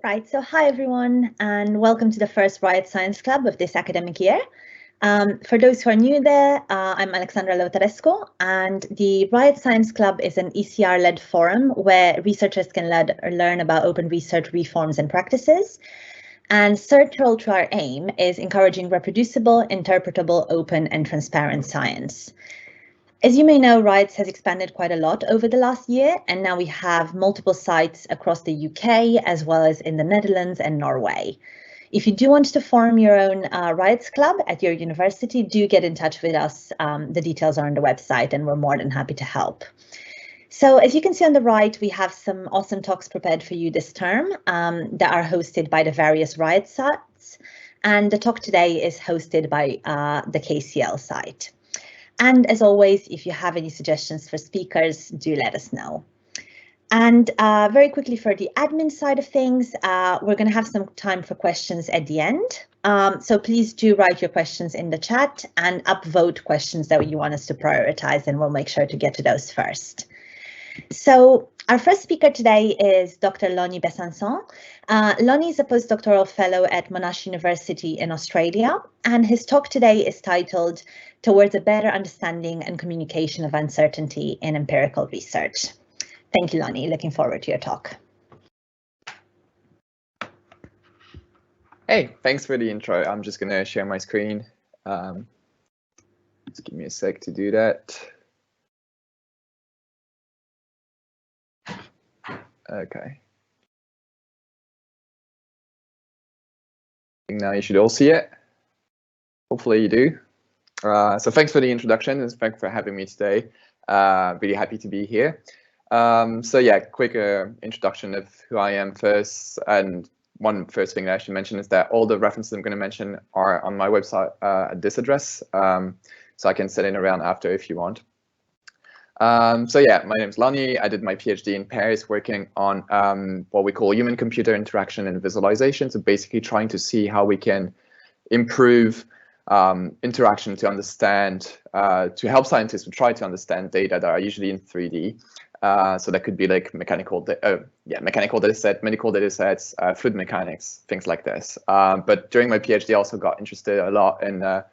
Right, so hi everyone, and welcome to the first Riot Science Club of this academic year. For those who are new there, I'm Alexandra Lotarescu, and the Riot Science Club is an ECR-led forum where researchers can learn about open research reforms and practices. And central to our aim is encouraging reproducible, interpretable, open, and transparent science. As you may know, Riot has expanded quite a lot over the last year, and now we have multiple sites across the UK, as well as in the Netherlands and Norway. If you do want to form your own Riots Club at your university, do get in touch with us. The details are on the website, and we're more than happy to help. So as you can see on the right, we have some awesome talks prepared for you this term that are hosted by the various Riot sites. And the talk today is hosted by the KCL site. And as always, if you have any suggestions for speakers, do let us know. And very quickly for the admin side of things, we're going to have some time for questions at the end. So please do write your questions in the chat and upvote questions that you want us to prioritize, and we'll make sure to get to those first. So our first speaker today is Dr. Lonni Besançon. Lonni is a postdoctoral fellow at Monash University in Australia, and his talk today is titled Towards a Better Understanding and Communication of Uncertainty in Empirical Research. Thank you, Lonni. Looking forward to your talk. Hey, thanks for the intro. I'm just going to share my screen. Just give me a sec to do that. Okay. Now you should all see it. Hopefully you do. So thanks for the introduction and thanks for having me today. Really happy to be here. So yeah, quick introduction of who I am first. And one first thing that I should mention is that all the references I'm going to mention are on my website at this address. So I can send it around after if you want. So yeah, my name is Lonni. I did my PhD in Paris working on what we call human-computer interaction and visualization. So basically trying to see how we can improve interaction to understand, to help scientists to try to understand data that are usually in 3D. So that could be like mechanical data set, medical data sets, fluid mechanics, things like this. But during my PhD, I also got interested a lot in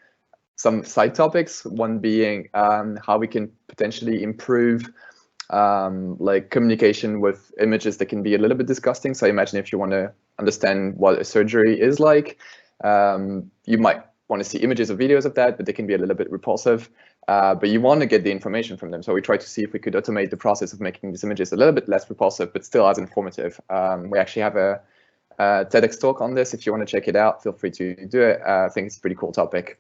some side topics, one being how we can potentially improve like communication with images that can be a little bit disgusting. So imagine if you want to understand what a surgery is like, you might want to see images or videos of that, but they can be a little bit repulsive, but you want to get the information from them. So we try to see if we could automate the process of making these images a little bit less repulsive, but still as informative. We actually have a TEDx talk on this. If you want to check it out, feel free to do it. I think it's a pretty cool topic.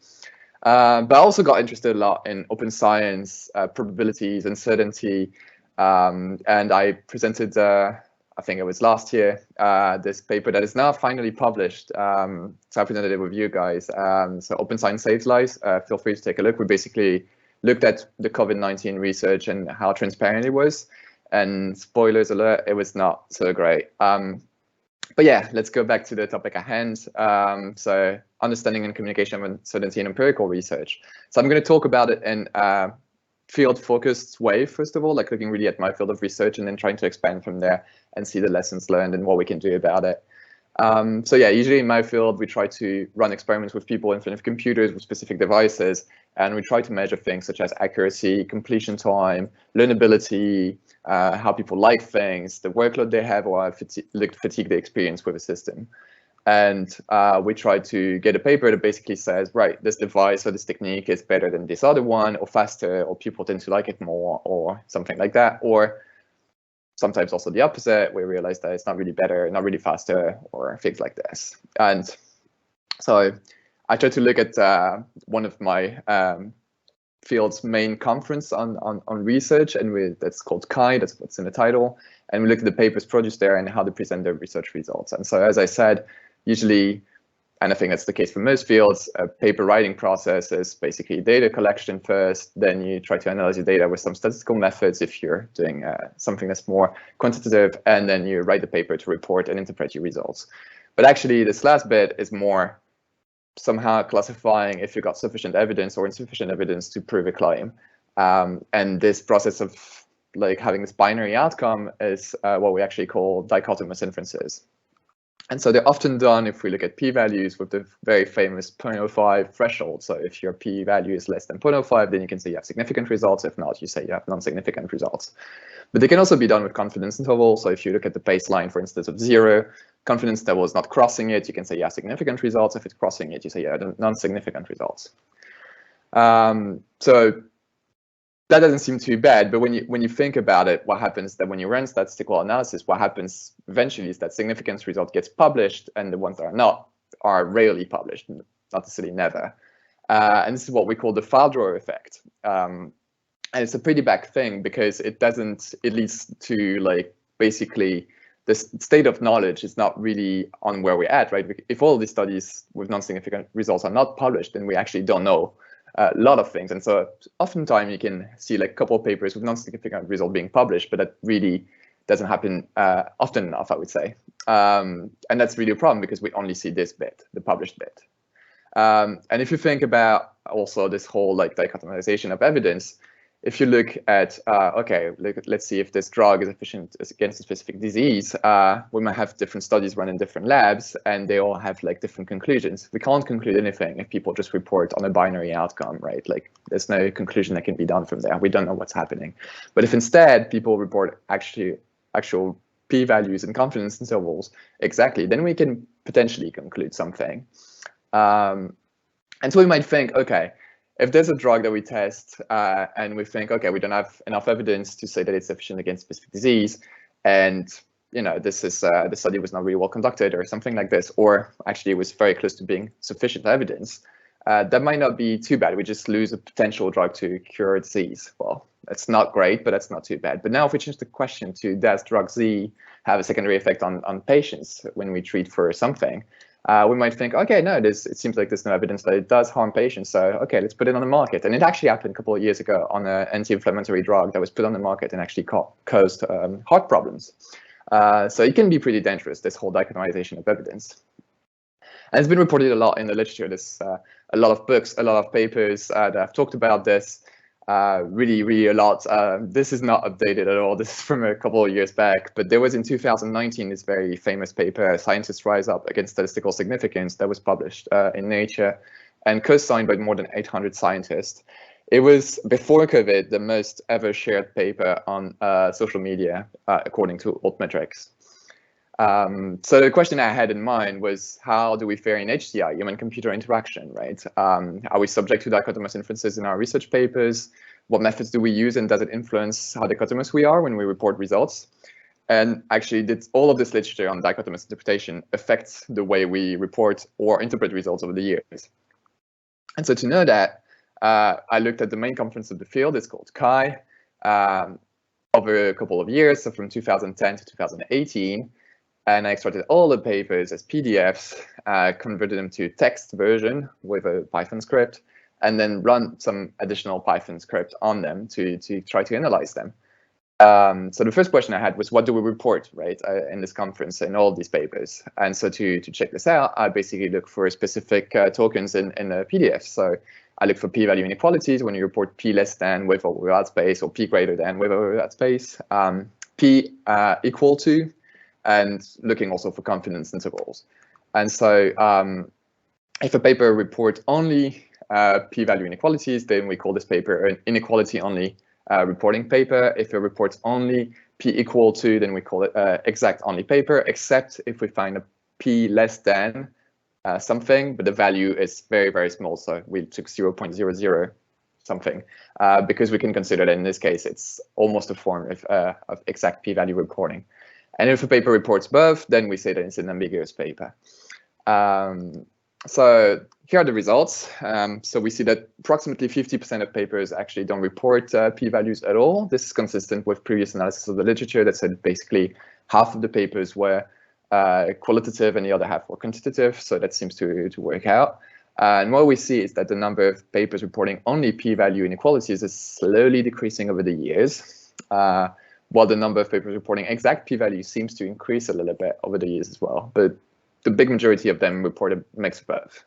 But I also got interested a lot in open science, probabilities, uncertainty, and I presented, I think it was last year, this paper that is now finally published. So I presented it with you guys. So Open Science Saves Lives. Feel free to take a look. We basically looked at the COVID-19 research and how transparent it was. And spoilers alert, it was not so great. But yeah, let's go back to the topic at hand. So understanding and communication of uncertainty in empirical research. So I'm going to talk about it in a field-focused way, first of all, like looking really at my field of research and then trying to expand from there and see the lessons learned and what we can do about it. So yeah, usually in my field, we try to run experiments with people in front of computers with specific devices, and we try to measure things such as accuracy, completion time, learnability, how people like things, the workload they have, or fatigue they experience with a system. And we try to get a paper that basically says, right, this device or this technique is better than this other one, or faster, or people tend to like it more, or something like that. Or sometimes also the opposite, we realize that it's not really better, not really faster, or things like this. And so I try to look at one of my field's main conference on research, and that's called CHI, that's what's in the title. And we look at the papers produced there and how they present their research results. And so, as I said, usually, and I think that's the case for most fields, a paper writing process is basically data collection first, then you try to analyze your data with some statistical methods if you're doing something that's more quantitative, and then you write the paper to report and interpret your results. But actually, this last bit is more somehow classifying if you got sufficient evidence or insufficient evidence to prove a claim. And this process of like having this binary outcome is what we actually call dichotomous inferences. And so they're often done if we look at p-values with the very famous 0.05 threshold. So if your p-value is less than 0.05, then you can say you have significant results. If not, you say you have non-significant results. But they can also be done with confidence intervals. So if you look at the baseline, for instance, of 0, confidence interval is not crossing it, you can say you have significant results. If it's crossing it, you say you have non-significant results. So that doesn't seem too bad, but when you think about it, what happens that when you run statistical analysis, what happens eventually is that significance result gets published, and the ones that are not are rarely published, not necessarily never. And this is what we call the file drawer effect. And it's a pretty bad thing because it leads to like basically the state of knowledge is not really on where we're at, right? If all these studies with non-significant results are not published, then we actually don't know a lot of things. And so oftentimes you can see like a couple of papers with non-significant result being published, but that really doesn't happen often enough, I would say. And that's really a problem because we only see this bit, the published bit. And if you think about also this whole like dichotomization of evidence, if you look at, okay, let's see if this drug is efficient against a specific disease, we might have different studies run in different labs, and they all have like different conclusions. We can't conclude anything if people just report on a binary outcome, right? Like there's no conclusion that can be done from there. We don't know what's happening. But if instead people report actual p-values and confidence intervals exactly, then we can potentially conclude something. And so we might think, okay, if there's a drug that we test and we think, okay, we don't have enough evidence to say that it's efficient against specific disease, and this is the study was not really well conducted or something like this, or actually it was very close to being sufficient evidence, that might not be too bad. We just lose a potential drug to cure a disease. Well, that's not great, but that's not too bad. But now if we change the question to, does drug Z have a secondary effect on patients when we treat for something? We might think, okay, no, it seems like there's no evidence that it does harm patients. So, okay, let's put it on the market. And it actually happened a couple of years ago on an anti-inflammatory drug that was put on the market and actually caused heart problems. So it can be pretty dangerous, this whole dichotomization of evidence. And it's been reported a lot in the literature. There's a lot of books, a lot of papers that have talked about this. Really a lot. This is not updated at all. This is from a couple of years back, but there was in 2019 this very famous paper, Scientists Rise Up Against Statistical Significance, that was published in Nature and co-signed by more than 800 scientists. It was, before COVID, the most ever shared paper on social media, according to Altmetrics. So the question I had in mind was, how do we fare in HCI, human-computer interaction, right? Are we subject to dichotomous inferences in our research papers? What methods do we use, and does it influence how dichotomous we are when we report results? And actually, did all of this literature on dichotomous interpretation affect the way we report or interpret results over the years? And so to know that, I looked at the main conference of the field. It's called CHI, over a couple of years, so from 2010 to 2018. And I extracted all the papers as PDFs, converted them to text version with a Python script, and then run some additional Python script on them to try to analyze them. So the first question I had was, what do we report, right, in this conference in all these papers? And so to check this out, I basically look for specific tokens in a PDF. So I look for p-value inequalities when you report p less than with or without space, or p greater than with or without space, p equal to, and looking also for confidence intervals. And so if a paper reports only p-value inequalities, then we call this paper an inequality-only reporting paper. If it reports only p equal to, then we call it exact-only paper, except if we find a p less than something, but the value is very, very small. So we took 0.00 something, because we can consider that in this case, it's almost a form of exact p-value reporting. And if a paper reports both, then we say that it's an ambiguous paper. So here are the results. So we see that approximately 50% of papers actually don't report p-values at all. This is consistent with previous analysis of the literature that said basically half of the papers were qualitative and the other half were quantitative. So that seems to work out. And what we see is that the number of papers reporting only p-value inequalities is slowly decreasing over the years, while the number of papers reporting exact p-values seems to increase a little bit over the years as well. But the big majority of them report a mix of both.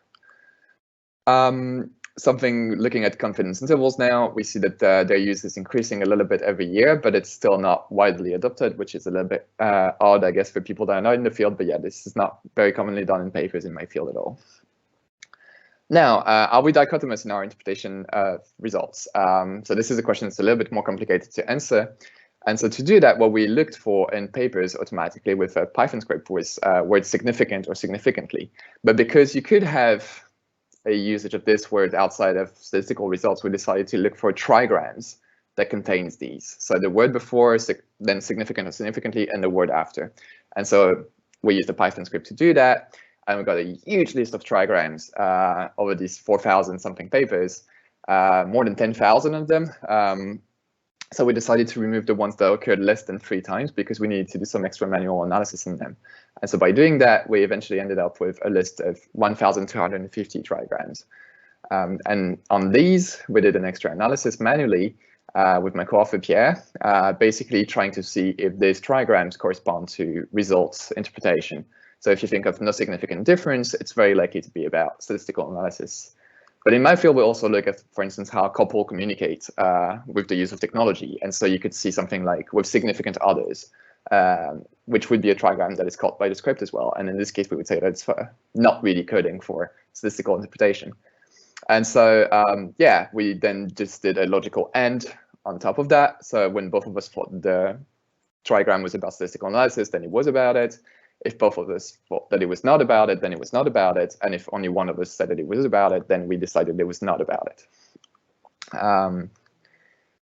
something looking at confidence intervals now, we see that their use is increasing a little bit every year, but it's still not widely adopted, which is a little bit odd, I guess, for people that are not in the field. But yeah, this is not very commonly done in papers in my field at all. Now, are we dichotomous in our interpretation of results? So this is a question that's a little bit more complicated to answer. And so to do that, what we looked for in papers automatically with a Python script was word significant or significantly. But because you could have a usage of this word outside of statistical results, we decided to look for trigrams that contains these. So the word before, then significant or significantly, and the word after. And so we used the Python script to do that. And we got a huge list of trigrams over these 4,000 something papers, more than 10,000 of them. So we decided to remove the ones that occurred less than 3 times because we needed to do some extra manual analysis in them. And so by doing that, we eventually ended up with a list of 1,250 trigrams. And on these, we did an extra analysis manually with my co-author Pierre, basically trying to see if these trigrams correspond to results interpretation. So if you think of no significant difference, it's very likely to be about statistical analysis. But in my field, we also look at, for instance, how a couple communicate with the use of technology. And so you could see something like with significant others, which would be a trigram that is caught by the script as well. And in this case, we would say that it's not really coding for statistical interpretation. And so, yeah, we then just did a logical AND on top of that. So when both of us thought the trigram was about statistical analysis, then it was about it. If both of us thought that it was not about it, then it was not about it. And if only one of us said that it was about it, then we decided it was not about it.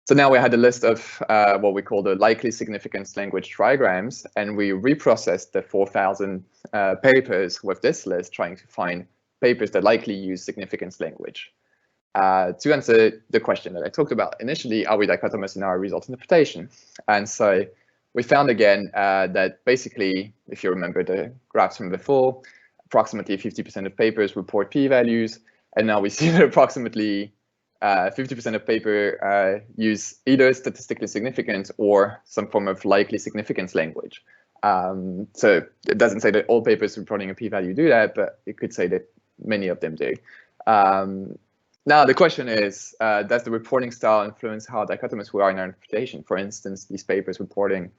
So now we had a list of what we call the likely significance language trigrams, and we reprocessed the 4,000 papers with this list, trying to find papers that likely use significance language. To answer the question that I talked about initially, are we dichotomous in our result interpretation? And so we found again that basically, if you remember the graphs from before, approximately 50% of papers report p-values, and now we see that approximately 50% of paper use either statistically significant or some form of likely significance language. So it doesn't say that all papers reporting a p-value do that, but it could say that many of them do. Now, the question is, does the reporting style influence how dichotomous we are in our interpretation? For instance, these papers reporting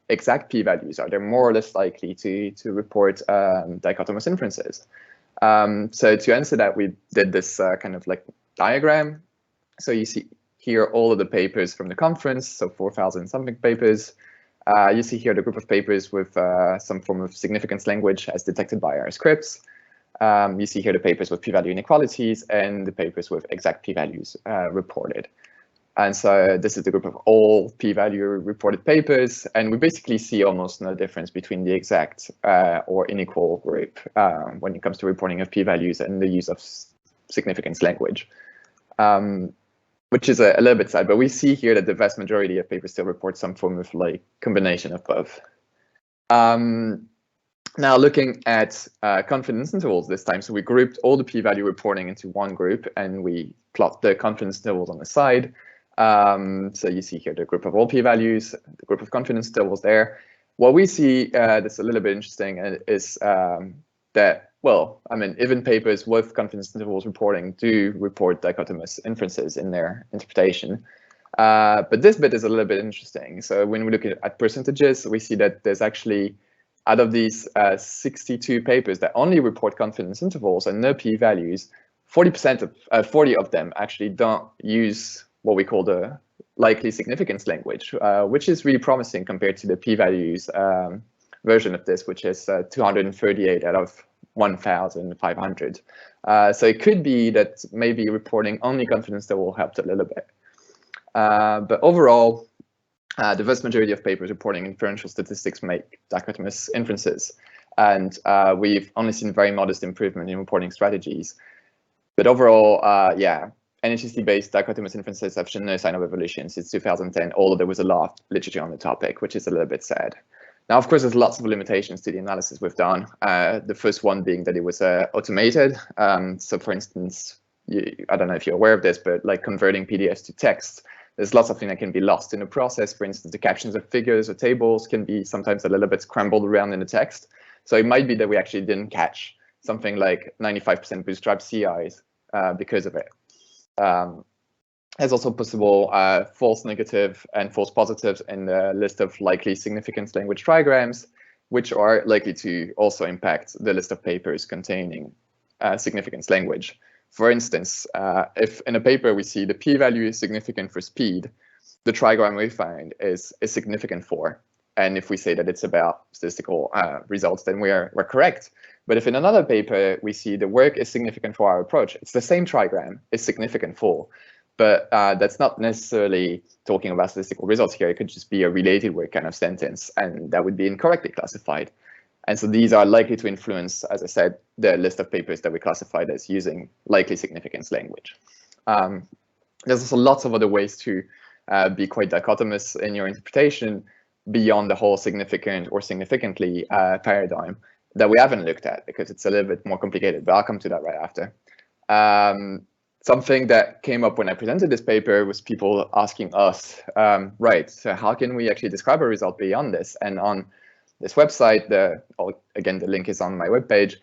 exact p-values, are they more or less likely to report dichotomous inferences? So to answer that, we did this kind of like diagram. So you see here all of the papers from the conference, so 4,000 something papers. You see here the group of papers with some form of significance language as detected by our scripts. You see here the papers with p-value inequalities and the papers with exact p-values reported. And so this is the group of all p-value reported papers. And we basically see almost no difference between the exact or unequal group when it comes to reporting of p-values and the use of significance language, which is a little bit sad. But we see here that the vast majority of papers still report some form of like combination of both. Now looking at confidence intervals this time, so we grouped all the p-value reporting into one group and we plot the confidence intervals on the side. So you see here the group of all p-values, the group of confidence intervals there. What we see that's a little bit interesting is that, well, I mean, even papers with confidence intervals reporting do report dichotomous inferences in their interpretation. But this bit is a little bit interesting. So when we look at percentages, we see that there's actually, out of these 62 papers that only report confidence intervals and no p-values, 40 of them actually don't use what we call the likely significance language, which is really promising compared to the p-values version of this, which is 238 out of 1,500. So it could be that maybe reporting only confidence interval helped a little bit. But overall, the vast majority of papers reporting inferential statistics make dichotomous inferences. And we've only seen very modest improvement in reporting strategies. But overall, yeah, NHST-based dichotomous inferences have shown no sign of evolution since 2010, although there was a lot of literature on the topic, which is a little bit sad. Now, of course, there's lots of limitations to the analysis we've done. The first one being that it was automated. So for instance, I don't know if you're aware of this, but like converting PDFs to text, there's lots of things that can be lost in the process. For instance, the captions of figures or tables can be sometimes a little bit scrambled around in the text. So it might be that we actually didn't catch something like 95% bootstrap CIs because of it. It's also possible false negative and false positives in the list of likely significance language trigrams, which are likely to also impact the list of papers containing significance language. For instance, if in a paper we see the p-value is significant for speed, the trigram we find is significant for. And if we say that it's about statistical results, then we're correct. But if in another paper we see the work is significant for our approach, it's the same trigram, is significant for. But that's not necessarily talking about statistical results here. It could just be a related work kind of sentence, and that would be incorrectly classified. And so these are likely to influence, as I said, the list of papers that we classified as using likely significance language. There's also lots of other ways to be quite dichotomous in your interpretation beyond the whole significant or significantly paradigm that we haven't looked at, because it's a little bit more complicated, but I'll come to that right after. Something that came up when I presented this paper was people asking us, right, so how can we actually describe a result beyond this? And on this website, again, the link is on my webpage,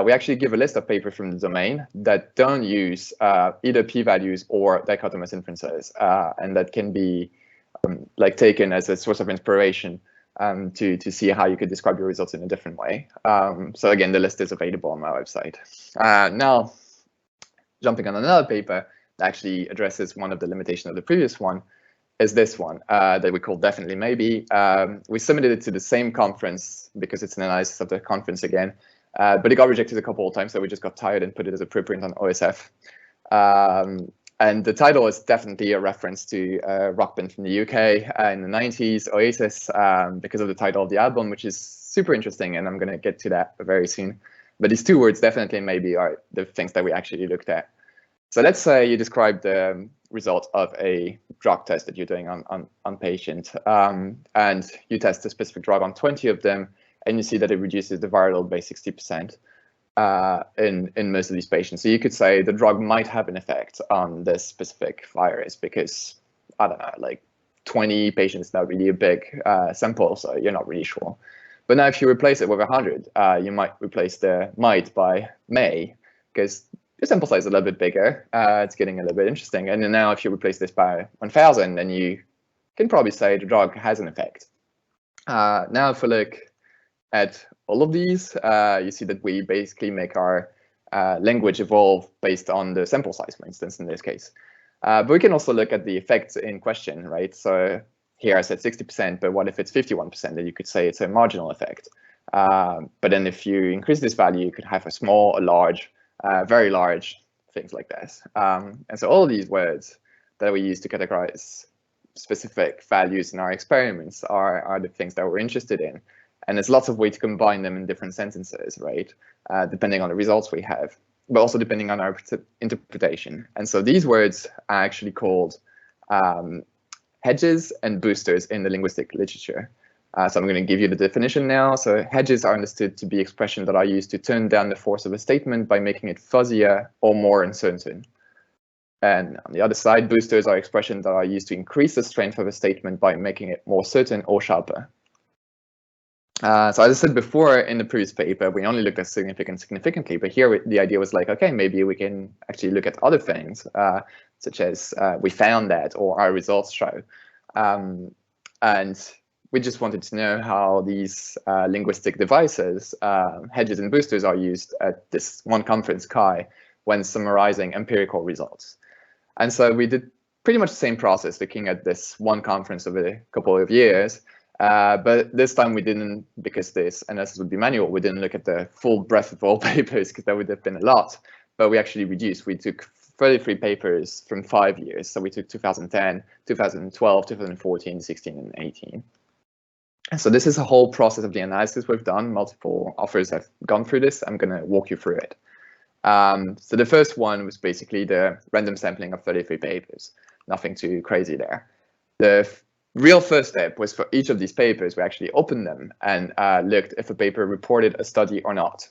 we actually give a list of papers from the domain that don't use either p-values or dichotomous inferences, and that can be like taken as a source of inspiration to see how you could describe your results in a different way. So again, the list is available on my website. Now, jumping on another paper that actually addresses one of the limitations of the previous one is this one that we call Definitely Maybe. We submitted it to the same conference because it's an analysis of the conference again, but it got rejected a couple of times, so we just got tired and put it as a preprint on OSF. And the title is definitely a reference to a rock band from the UK in the 90s, Oasis, because of the title of the album, which is super interesting, and I'm going to get to that very soon. But these two words, Definitely Maybe, are the things that we actually looked at. So let's say you describe the result of a drug test that you're doing on patient, and you test a specific drug on 20 of them, and you see that it reduces the viral load by 60% in most of these patients. So you could say the drug might have an effect on this specific virus because, I don't know, like 20 patients is not really a big sample, so you're not really sure. But now if you replace it with 100, you might replace the might by may, because your sample size is a little bit bigger. It's getting a little bit interesting. And then now if you replace this by 1,000, then you can probably say the drug has an effect. Now if we look at all of these, you see that we basically make our language evolve based on the sample size, for instance, in this case. But we can also look at the effects in question, right? So here I said 60%, but what if it's 51%? Then you could say it's a marginal effect. But then if you increase this value, you could have a small, a large, very large, things like this. And so all of these words that we use to categorize specific values in our experiments are the things that we're interested in. And there's lots of ways to combine them in different sentences, right? Depending on the results we have, but also depending on our interpretation. And so these words are actually called hedges and boosters in the linguistic literature. So I'm going to give you the definition now. So hedges are understood to be expressions that are used to turn down the force of a statement by making it fuzzier or more uncertain. And on the other side, boosters are expressions that are used to increase the strength of a statement by making it more certain or sharper. So as I said before in the previous paper, we only looked at significantly, but here the idea was like, okay, maybe we can actually look at other things, such as we found that, or our results show. And we just wanted to know how these linguistic devices, hedges and boosters, are used at this one conference, CHI, when summarizing empirical results. And so we did pretty much the same process, looking at this one conference over a couple of years. But this time we didn't, because this analysis would be manual, we didn't look at the full breadth of all papers, because that would have been a lot. But we actually reduced. We took 33 papers from 5 years. So we took 2010, 2012, 2014, 16, and 18. And so this is a whole process of the analysis we've done. Multiple authors have gone through this. I'm going to walk you through it. So the first one was basically the random sampling of 33 papers. Nothing too crazy there. The real first step was, for each of these papers, we actually opened them and looked if a paper reported a study or not,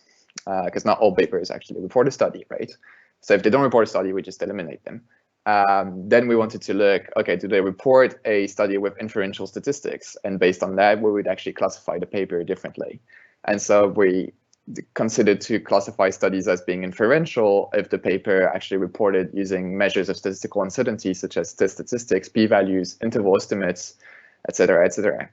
because not all papers actually report a study, right? So if they don't report a study, we just eliminate them. Then we wanted to look, okay, do they report a study with inferential statistics? And based on that, we would actually classify the paper differently. And so we considered to classify studies as being inferential if the paper actually reported using measures of statistical uncertainty, such as statistics, p-values, interval estimates, etc., etc.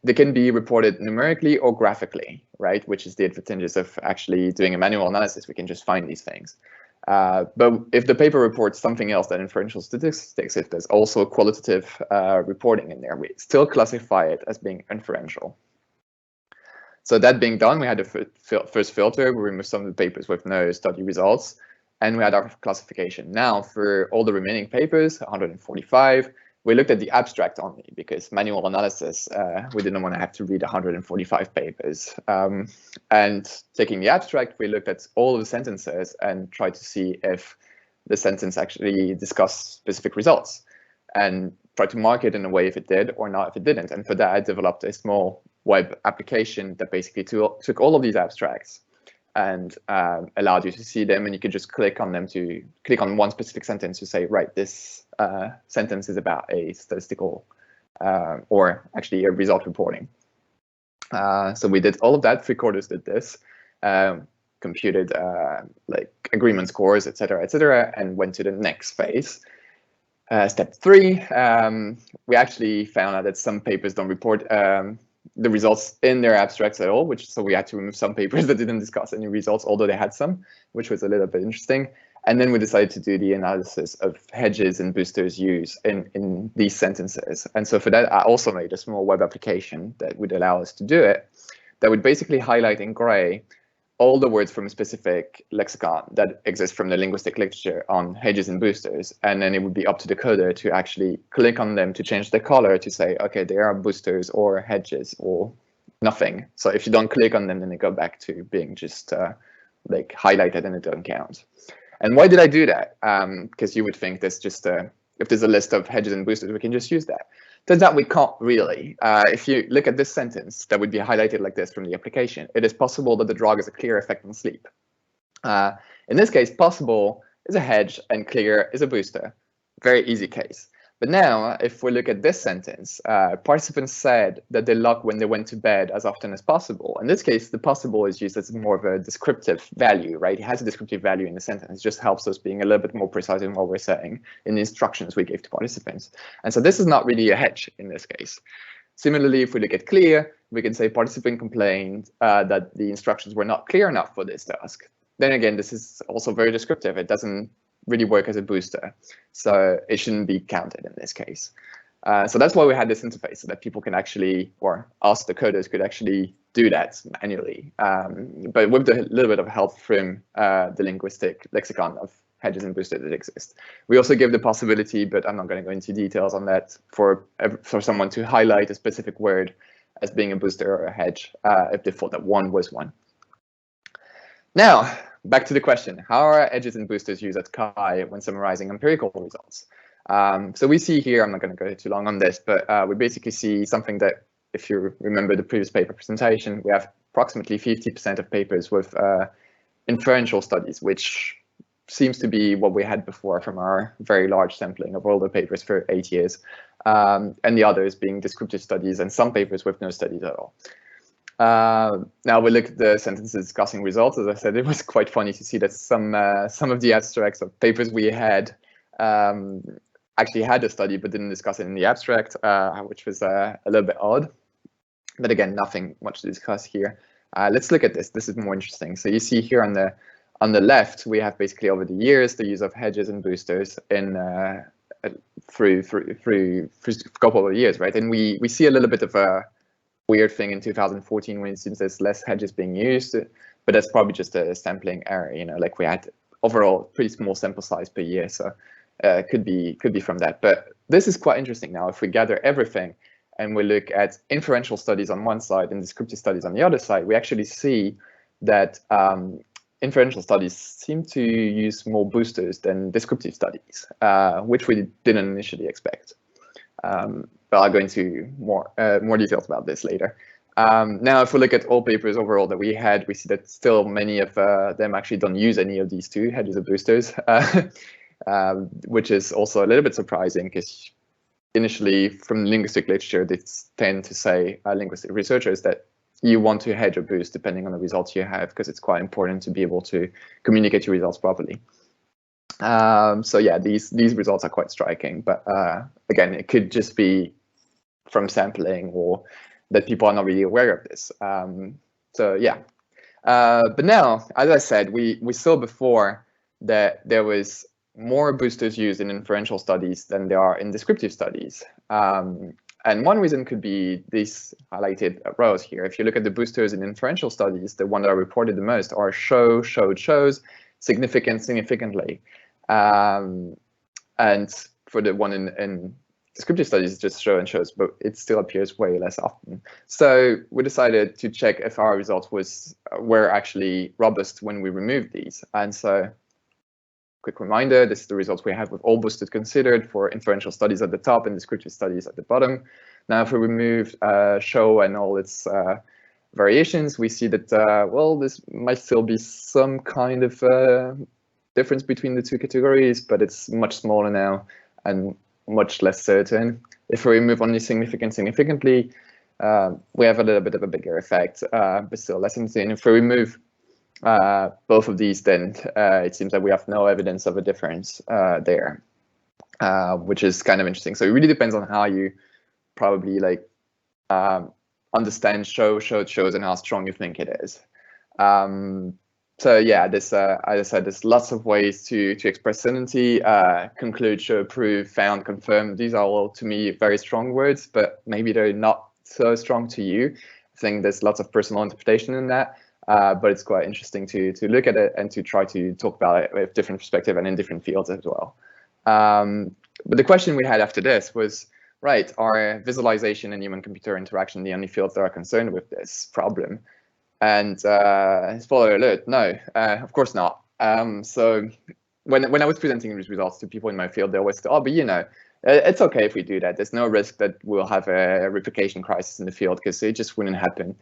They can be reported numerically or graphically, right? Which is the advantages of actually doing a manual analysis. We can just find these things. But if the paper reports something else than inferential statistics, if there's also qualitative reporting in there, we still classify it as being inferential. So that being done, we had the first filter. We removed some of the papers with no study results, and we had our classification. Now, for all the remaining papers, 145, we looked at the abstract only, because manual analysis, we didn't want to have to read 145 papers. And taking the abstract, we looked at all of the sentences and tried to see if the sentence actually discussed specific results, and tried to mark it in a way if it did or not if it didn't. And for that, I developed a small web application that basically took all of these abstracts and allowed you to see them, and you could just click on them to click on one specific sentence to say, right, this sentence is about a statistical or actually a result reporting. So we did all of that. 3/4 did this, computed like agreement scores, etc., and went to the next phase. Step 3, we actually found out that some papers don't report the results in their abstracts at all, so we had to remove some papers that didn't discuss any results, although they had some, which was a little bit interesting. And then we decided to do the analysis of hedges and boosters used in these sentences. And so for that, I also made a small web application that would allow us to do it, that would basically highlight in gray all the words from a specific lexicon that exists from the linguistic literature on hedges and boosters. And then it would be up to the coder to actually click on them to change the color to say, okay, they are boosters or hedges or nothing. So if you don't click on them, then they go back to being just like highlighted and it doesn't count. And why did I do that? Because you would think there's just if there's a list of hedges and boosters, we can just use that. Turns out we can't really. If you look at this sentence that would be highlighted like this from the application, it is possible that the drug is a clear effect on sleep. In this case, possible is a hedge and clear is a booster. Very easy case. But now, if we look at this sentence, participants said that they log when they went to bed as often as possible. In this case, the possible is used as more of a descriptive value, right? It has a descriptive value in the sentence. It just helps us being a little bit more precise in what we're saying in the instructions we gave to participants. And so this is not really a hedge in this case. Similarly, if we look at clear, we can say participant complained that the instructions were not clear enough for this task. Then again, this is also very descriptive. It doesn't really work as a booster, so it shouldn't be counted in this case. So that's why we had this interface, so that people can actually, or us, the coders, could actually do that manually, but with a little bit of help from the linguistic lexicon of hedges and boosters that exist. We also give the possibility, but I'm not going to go into details on that, for someone to highlight a specific word as being a booster or a hedge if they thought that one was one. Now, back to the question, how are edges and boosters used at CHI when summarizing empirical results? So we see here, I'm not going to go too long on this, but we basically see something that, if you remember the previous paper presentation, we have approximately 50% of papers with inferential studies, which seems to be what we had before from our very large sampling of all the papers for 8 years, and the others being descriptive studies and some papers with no studies at all. Now we look at the sentences discussing results. As I said, it was quite funny to see that some of the abstracts of papers we had actually had a study but didn't discuss it in the abstract, which was a little bit odd. But again, nothing much to discuss here. Let's look at this. This is more interesting. So you see here on the left, we have basically over the years the use of hedges and boosters in through a couple of years, right? And we see a little bit of a weird thing in 2014 when it seems there's less hedges being used, but that's probably just a sampling error. You know, like we had overall pretty small sample size per year, so could be from that. But this is quite interesting now. If we gather everything and we look at inferential studies on one side and descriptive studies on the other side, we actually see that inferential studies seem to use more boosters than descriptive studies, which we didn't initially expect. But I'll go into more details about this later. Now, if we look at all papers overall that we had, we see that still many of them actually don't use any of these two, hedges or boosters, which is also a little bit surprising, because initially from linguistic literature, they tend to say, linguistic researchers, that you want to hedge or boost depending on the results you have, because it's quite important to be able to communicate your results properly. So yeah, these results are quite striking, but again, it could just be from sampling or that people are not really aware of this. So yeah, but now, as I said, we saw before that there was more boosters used in inferential studies than there are in descriptive studies. And one reason could be these highlighted rows here. If you look at the boosters in inferential studies, the one that are reported the most are show, showed, shows, significant, significantly. And for the one in descriptive studies, it's just show and shows, but it still appears way less often. So we decided to check if our results were actually robust when we removed these. And so, quick reminder, this is the results we have with all boosters considered for inferential studies at the top and descriptive studies at the bottom. Now, if we remove show and all its variations, we see that, well, this might still be some kind of difference between the two categories, but it's much smaller now and much less certain. If we remove only significant, significantly, we have a little bit of a bigger effect, but still less insane. If we remove both of these, then it seems that we have no evidence of a difference there, which is kind of interesting. So it really depends on how you probably like understand shows and how strong you think it is. So yeah, this as I said, there's lots of ways to express certainty. Conclude, show, prove, found, confirm. These are all, to me, very strong words, but maybe they're not so strong to you. I think there's lots of personal interpretation in that. But it's quite interesting to look at it and to try to talk about it with different perspective and in different fields as well. But the question we had after this was, right, are visualization and human-computer interaction the only fields that are concerned with this problem? And spoiler alert, no, of course not. So when I was presenting these results to people in my field, they always say, oh, but you know, it's okay if we do that. There's no risk that we'll have a replication crisis in the field because it just wouldn't happen.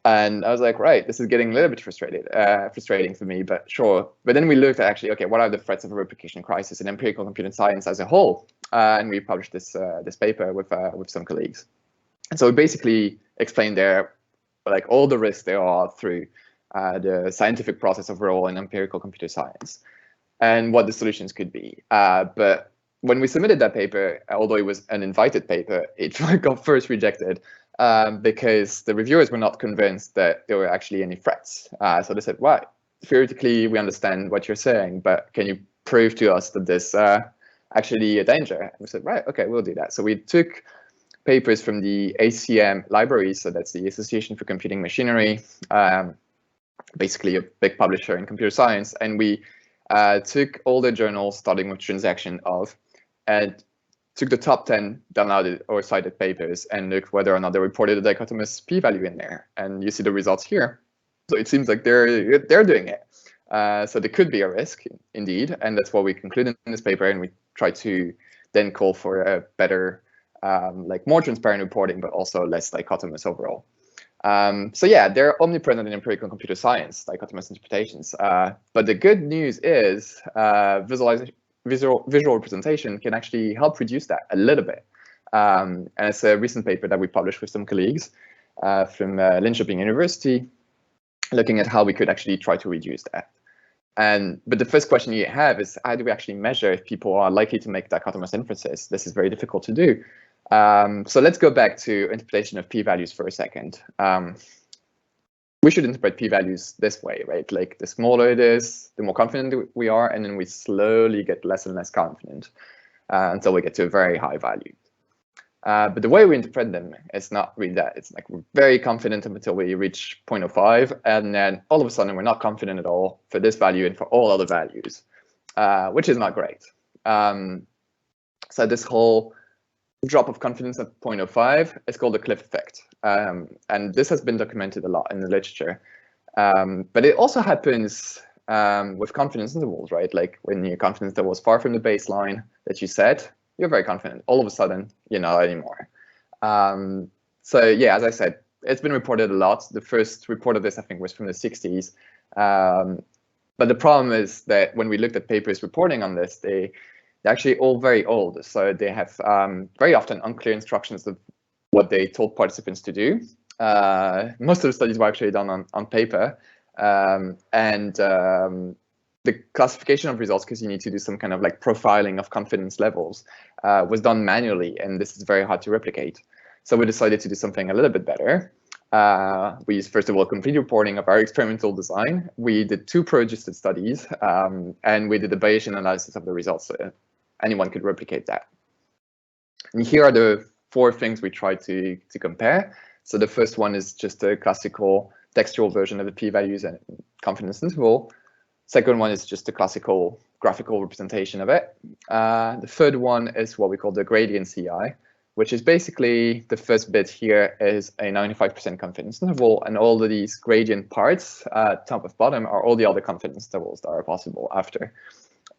And I was like, right, this is getting a little bit frustrating for me, but sure. But then we looked at actually, okay, what are the threats of a replication crisis in empirical computer science as a whole? And we published this paper with some colleagues. And so we basically explained there, like all the risks there are through the scientific process overall in empirical computer science, and what the solutions could be. But when we submitted that paper, although it was an invited paper, it got first rejected. Because the reviewers were not convinced that there were actually any threats. So they said, right, theoretically, we understand what you're saying, but can you prove to us that there's actually a danger? And we said, right, okay, we'll do that. So we took papers from the ACM library, so that's the Association for Computing Machinery, basically a big publisher in computer science, and we took all the journals starting with transaction of, and took the top 10 downloaded or cited papers and looked whether or not they reported a dichotomous p-value in there. And you see the results here. So it seems like they're doing it. So there could be a risk, indeed, and that's what we concluded in this paper. And we try to then call for a better, like more transparent reporting, but also less dichotomous overall. So yeah, they're omnipresent in empirical computer science, dichotomous interpretations. But the good news is visual representation can actually help reduce that a little bit. And it's a recent paper that we published with some colleagues from Linköping University, looking at how we could actually try to reduce that. But the first question you have is, how do we actually measure if people are likely to make dichotomous inferences? This is very difficult to do. So let's go back to interpretation of p-values for a second. We should interpret p-values this way, right? Like the smaller it is, the more confident we are, and then we slowly get less and less confident until we get to a very high value. But the way we interpret them is not really that. It's like we're very confident until we reach 0.05, and then all of a sudden we're not confident at all for this value and for all other values, which is not great. So this whole drop of confidence at 0.05 is called the cliff effect. And this has been documented a lot in the literature. But it also happens with confidence intervals, right? Like when your confidence interval was far from the baseline that you set, you're very confident. All of a sudden, you're not anymore. So yeah, as I said, it's been reported a lot. The first report of this, I think, was from the 60s. But the problem is that when we looked at papers reporting on this, they're actually all very old. So they have very often unclear instructions of what they told participants to do. Most of the studies were actually done on paper, the classification of results, because you need to do some kind of like profiling of confidence levels, was done manually, and this is very hard to replicate. So we decided to do something a little bit better. We used, first of all, complete reporting of our experimental design. We did 2 pro-adjusted studies, and we did a Bayesian analysis of the results, so anyone could replicate that. And here are the 4 things we tried to compare. So the first one is just a classical textual version of the p-values and confidence interval. Second one is just a classical graphical representation of it. The third one is what we call the gradient CI, which is basically the first bit here is a 95% confidence interval, and all of these gradient parts, top of bottom, are all the other confidence intervals that are possible after.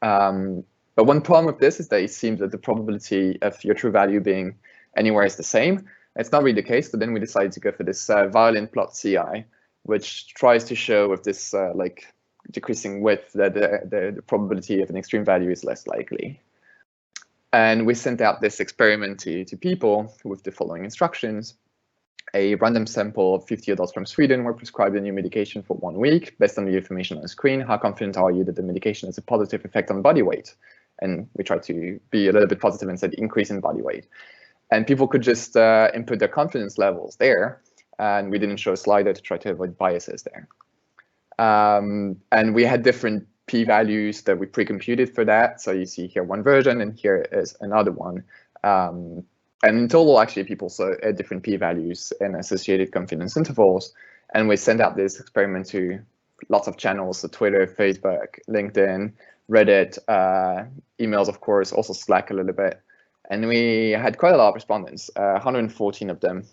But one problem with this is that it seems that the probability of your true value being anywhere is the same. It's not really the case, but then we decided to go for this violin plot CI, which tries to show with this like decreasing width that the probability of an extreme value is less likely. And we sent out this experiment to people with the following instructions. A random sample of 50 adults from Sweden were prescribed a new medication for 1 week. Based on the information on the screen, how confident are you that the medication has a positive effect on body weight? And we tried to be a little bit positive and said increase in body weight. And people could just input their confidence levels there. And we didn't show a slider to try to avoid biases there. And we had different p-values that we pre-computed for that. So you see here one version, and here is another one. And in total, actually, people saw different p-values and associated confidence intervals. And we sent out this experiment to lots of channels, so Twitter, Facebook, LinkedIn, Reddit, emails, of course, also Slack a little bit. And we had quite a lot of respondents, 114 of them,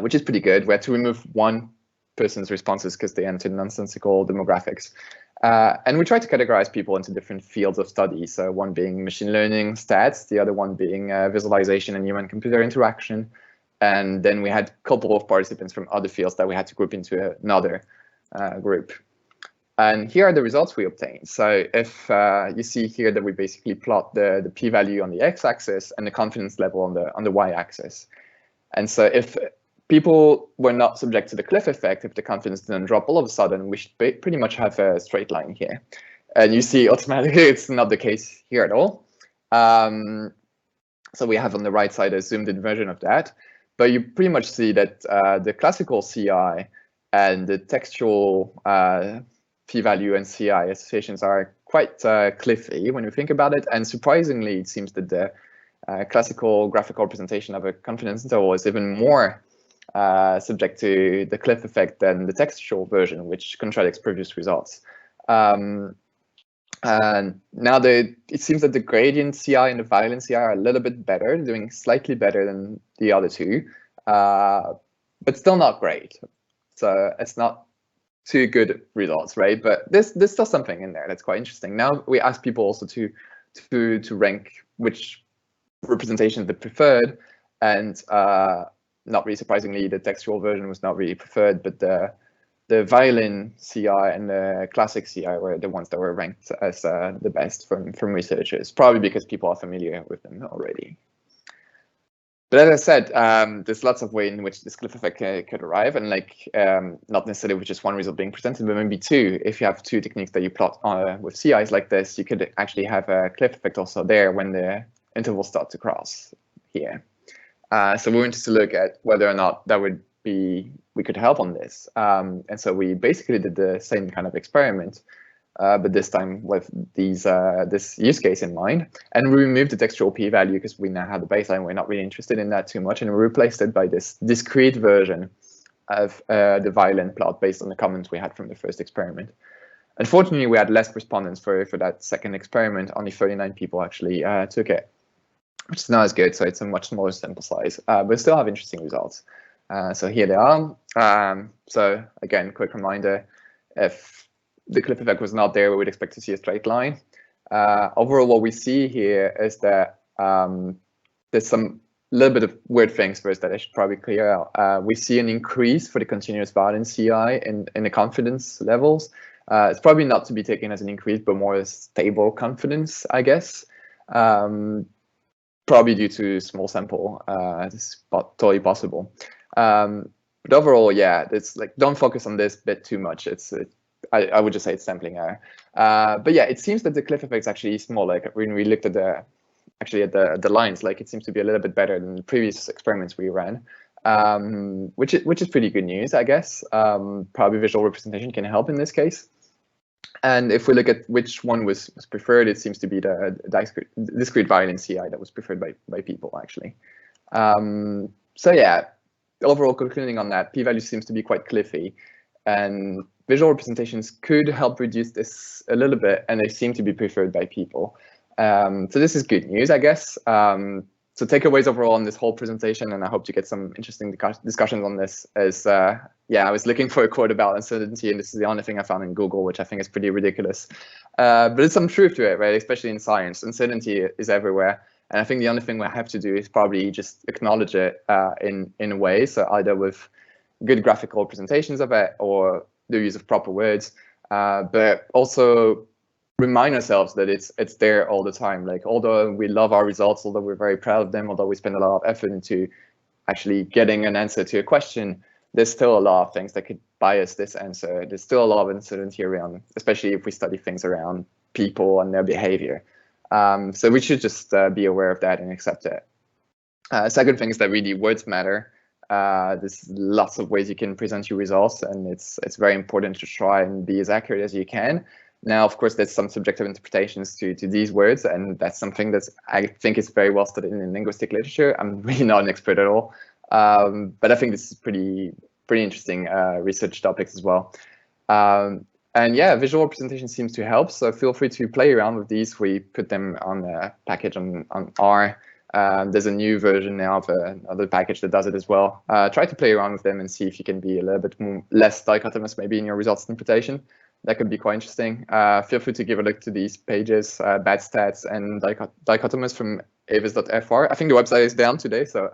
which is pretty good. We had to remove one person's responses because they entered nonsensical demographics. And we tried to categorize people into different fields of study. So one being machine learning, stats, the other one being visualization and human-computer interaction. And then we had a couple of participants from other fields that we had to group into another group. And here are the results we obtained. So if you see here that we basically plot the p-value on the x-axis and the confidence level on the y-axis. And so if people were not subject to the cliff effect, if the confidence didn't drop all of a sudden, we should pretty much have a straight line here. And you see automatically it's not the case here at all. So we have on the right side a zoomed in version of that. But you pretty much see that the classical CI and the textual p-value and CI associations are quite cliffy when you think about it. And surprisingly, it seems that the classical graphical representation of a confidence interval is even more subject to the cliff effect than the textual version, which contradicts previous results. And now it seems that the gradient CI and the violin CI are a little bit better, doing slightly better than the other two, but still not great. So it's not too good results, right? But there's still something in there that's quite interesting. Now we ask people also to rank which representation they preferred, and not really surprisingly, the textual version was not really preferred, but the violin CI and the classic CI were the ones that were ranked as the best from researchers, probably because people are familiar with them already. But as I said, there's lots of ways in which this cliff effect could arrive, and not necessarily with just one result being presented, but maybe two. If you have two techniques that you plot with CIs like this, you could actually have a cliff effect also there when the intervals start to cross here. So we wanted to look at whether or not that would be, we could help on this. And so we basically did the same kind of experiment, but this time with this use case in mind. And we removed the textual p-value because we now have the baseline. We're not really interested in that too much. And we replaced it by this discrete version of the violin plot based on the comments we had from the first experiment. Unfortunately, we had less respondents for that second experiment. Only 39 people actually took it, which is not as good. So it's a much smaller sample size, but still have interesting results. So here they are. So again, quick reminder, if the cliff effect was not there, we would expect to see a straight line. Overall, what we see here is that there's some little bit of weird things first that I should probably clear out. We see an increase for the continuous violin CI in the confidence levels. It's probably not to be taken as an increase, but more as stable confidence, I guess. Probably due to small sample, this is totally possible. But overall, yeah, it's like, don't focus on this bit too much. I would just say it's sampling error. But yeah, it seems that the cliff effect is actually small. Like when we looked at the lines, like it seems to be a little bit better than the previous experiments we ran, which is pretty good news, I guess. Probably visual representation can help in this case. And if we look at which one was preferred, it seems to be the discrete violence CI that was preferred by people, actually. So yeah, overall concluding on that, p-value seems to be quite cliffy, and visual representations could help reduce this a little bit, and they seem to be preferred by people. So this is good news, I guess. So takeaways overall on this whole presentation, and I hope to get some interesting discussions on this, is yeah, I was looking for a quote about uncertainty, and this is the only thing I found in Google, which I think is pretty ridiculous. But there's some truth to it, right? Especially in science, uncertainty is everywhere. And I think the only thing we have to do is probably just acknowledge it in a way, so either with good graphical representations of it or the use of proper words, but also remind ourselves that it's there all the time. Like, although we love our results, although we're very proud of them, although we spend a lot of effort into actually getting an answer to a question, there's still a lot of things that could bias this answer. There's still a lot of uncertainty around, especially if we study things around people and their behavior. So we should just be aware of that and accept it. Second thing is that really words matter. There's lots of ways you can present your results, and it's very important to try and be as accurate as you can. Now, of course, there's some subjective interpretations to these words, and that's something that I think is very well studied in linguistic literature. I'm really not an expert at all, but I think this is pretty interesting research topics as well. And yeah, visual representation seems to help, so feel free to play around with these. We put them on a package on R. There's a new version now of another package that does it as well. Try to play around with them and see if you can be a little bit less dichotomous maybe in your results interpretation. That could be quite interesting. Feel free to give a look to these pages, bad stats and dichotomous from avis.fr. I think the website is down today, so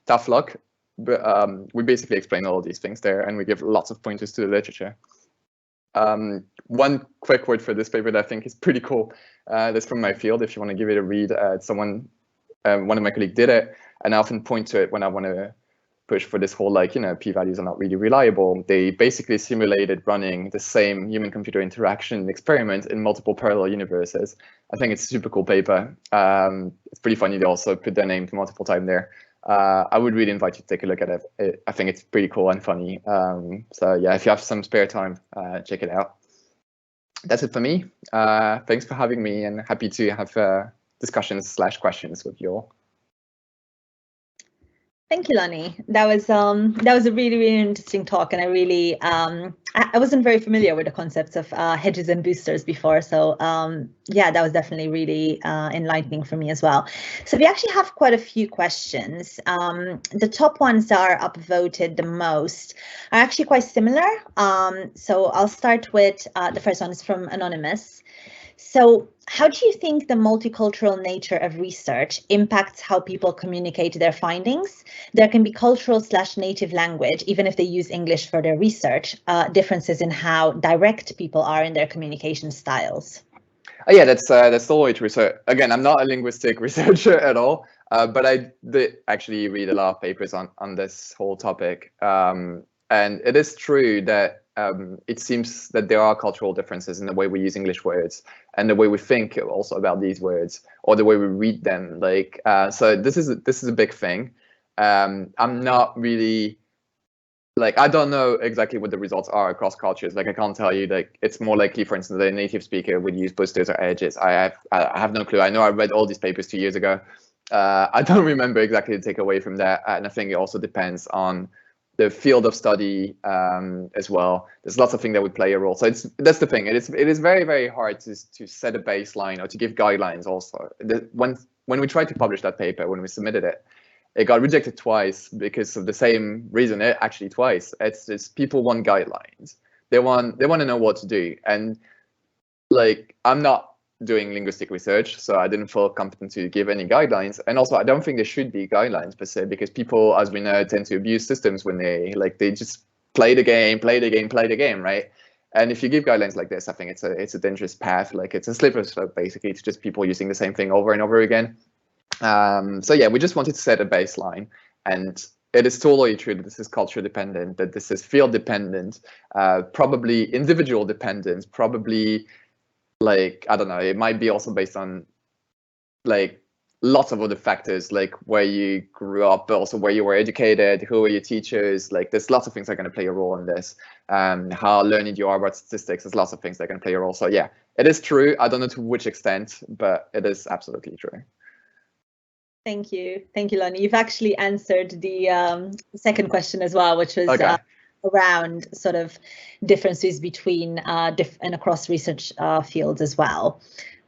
tough luck. But we basically explain all of these things there, and we give lots of pointers to the literature. One quick word for this paper that I think is pretty cool. That's from my field. If you want to give it a read, one of my colleagues did it, and I often point to it when I want to push for this whole, like, p-values are not really reliable. They basically simulated running the same human-computer interaction experiment in multiple parallel universes. I think it's a super cool paper. It's pretty funny. They also put their name multiple times there. I would really invite you to take a look at it. I think it's pretty cool and funny. So yeah, if you have some spare time, check it out. That's it for me. Thanks for having me, and happy to have discussions/questions with you all. Thank you, Lonni. That was a really interesting talk, and I really I wasn't very familiar with the concepts of hedges and boosters before, so yeah, that was definitely really enlightening for me as well. So we actually have quite a few questions. The top ones that are upvoted the most are actually quite similar. So I'll start with the first one is from Anonymous. So how do you think the multicultural nature of research impacts how people communicate their findings? There can be cultural/native language, even if they use English for their research, differences in how direct people are in their communication styles. Oh, yeah, that's the way to research. Again, I'm not a linguistic researcher at all, but I did actually read a lot of papers on this whole topic. And it is true that it seems that there are cultural differences in the way we use English words and the way we think also about these words, or the way we read them. Like, so this is a big thing. I'm not really, like, I don't know exactly what the results are across cultures. Like, I can't tell you, like, it's more likely, for instance, that a native speaker would use boosters or edges. I have no clue. I know I read all these papers 2 years ago. I don't remember exactly the takeaway from that. And I think it also depends on the field of study as well. There's lots of things that would play a role. So that's the thing. It is very, very hard to set a baseline or to give guidelines also. When we tried to publish that paper, when we submitted it, it got rejected twice because of the same reason. Actually twice. It's people want guidelines. They want to know what to do. And like, I'm not doing linguistic research, so I didn't feel competent to give any guidelines. And also, I don't think there should be guidelines per se, because people, as we know, tend to abuse systems when they just play the game, right? And if you give guidelines like this, I think it's a dangerous path. Like, it's a slippery slope, basically. It's just people using the same thing over and over again. So yeah, we just wanted to set a baseline, and it is totally true that this is culture dependent, that this is field dependent, probably individual dependent, probably like, I don't know, it might be also based on like lots of other factors, like where you grew up, but also where you were educated, who are your teachers. Like there's lots of things that are going to play a role in this. How learned you are about statistics, there's lots of things that are going to play a role. So yeah, it is true. I don't know to which extent, but it is absolutely true. Thank you, Lonni. You've actually answered the second question as well, which was around sort of differences between and across research fields as well.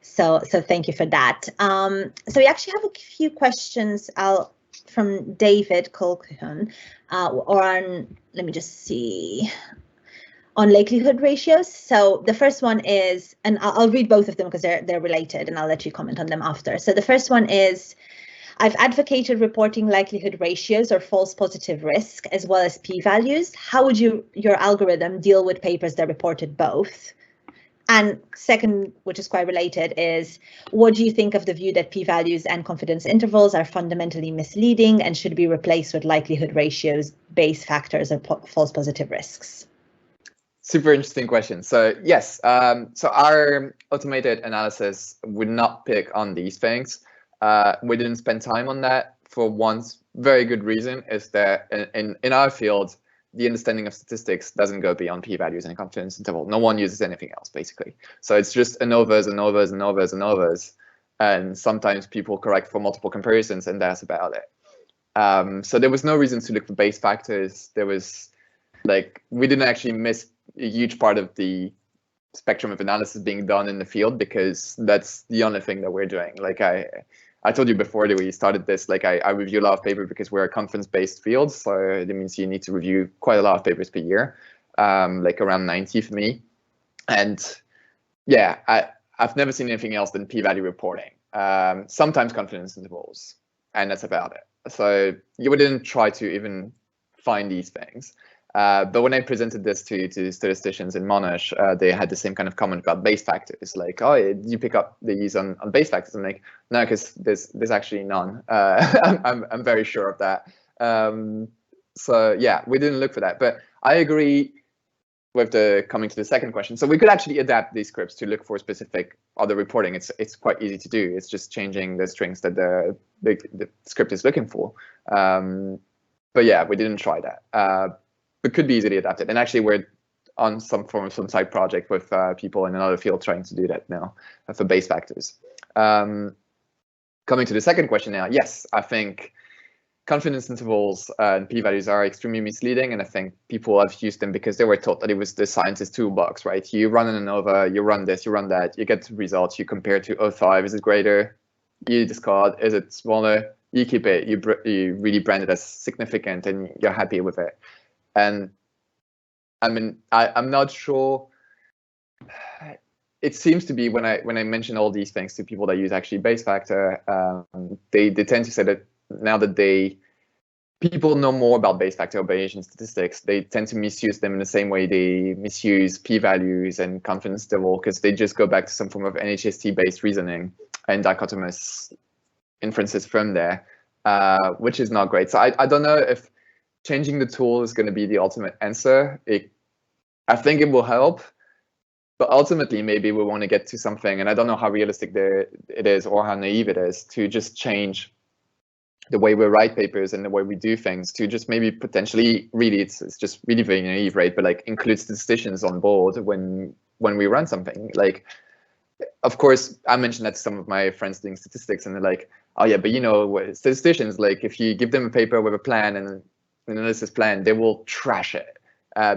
So thank you for that. So we actually have a few questions from David Colquhoun on, let me just see, on likelihood ratios. So the first one is, and I'll read both of them because they're related, and I'll let you comment on them after. So the first one is, I've advocated reporting likelihood ratios or false positive risk as well as p-values. How would your algorithm deal with papers that reported both? And second, which is quite related, is what do you think of the view that p-values and confidence intervals are fundamentally misleading and should be replaced with likelihood ratios, Bayes factors, or false positive risks? Super interesting question. So yes, so our automated analysis would not pick on these things. We didn't spend time on that for one very good reason, is that in our field, the understanding of statistics doesn't go beyond p-values and confidence interval. No one uses anything else, basically. So it's just ANOVAs, ANOVAs, ANOVAs, ANOVAs. And sometimes people correct for multiple comparisons, and that's about it. So there was no reason to look for Bayes factors. There was, like, we didn't actually miss a huge part of the spectrum of analysis being done in the field, because that's the only thing that we're doing. Like I told you before that we started this, like I review a lot of papers because we're a conference-based field. So that means you need to review quite a lot of papers per year, like around 90 for me. And yeah, I've never seen anything else than p-value reporting. Sometimes confidence intervals, and that's about it. So you wouldn't try to even find these things. But when I presented this to statisticians in Monash, they had the same kind of comment about Bayes factors, like, oh, you pick up these on Bayes factors? I'm like, no, because there's actually none. I'm very sure of that. So yeah, we didn't look for that. But I agree with coming to the second question. So we could actually adapt these scripts to look for specific other reporting. It's quite easy to do. It's just changing the strings that the script is looking for. But yeah, we didn't try that. But could be easily adapted. And actually, we're on some side project with people in another field trying to do that now for Bayes factors. Coming to the second question now, yes, I think confidence intervals and p-values are extremely misleading, and I think people have used them because they were taught that it was the scientist's toolbox, right? You run an ANOVA, you run this, you run that, you get the results, you compare to 0.5, is it greater? You discard, is it smaller? You keep it, you really brand it as significant, and you're happy with it. And I mean, I'm not sure. It seems to be when I mention all these things to people that use actually Bayes factor, they tend to say that now that people know more about Bayes factor or Bayesian statistics, they tend to misuse them in the same way they misuse p-values and confidence interval, because they just go back to some form of NHST-based reasoning and dichotomous inferences from there, which is not great. So I don't know if changing the tool is going to be the ultimate answer. I think it will help, but ultimately maybe we want to get to something, and I don't know how realistic it is or how naive it is, to just change the way we write papers and the way we do things, to just maybe potentially, really, it's just really very naive, right? But like include statisticians on board when we run something. Like, of course, I mentioned that to some of my friends doing statistics, and they're like, oh yeah, but you know, statisticians, like if you give them a paper with a plan and an analysis plan, they will trash it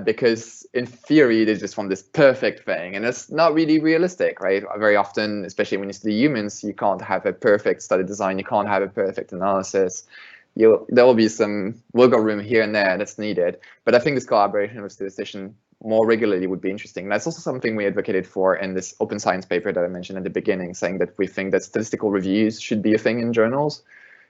because in theory they just want this perfect thing, and it's not really realistic, right? Very often, especially when you study humans, you can't have a perfect study design, you can't have a perfect analysis. There will be some wiggle room here and there that's needed, but I think this collaboration with statistician more regularly would be interesting. And that's also something we advocated for in this open science paper that I mentioned at the beginning, saying that we think that statistical reviews should be a thing in journals.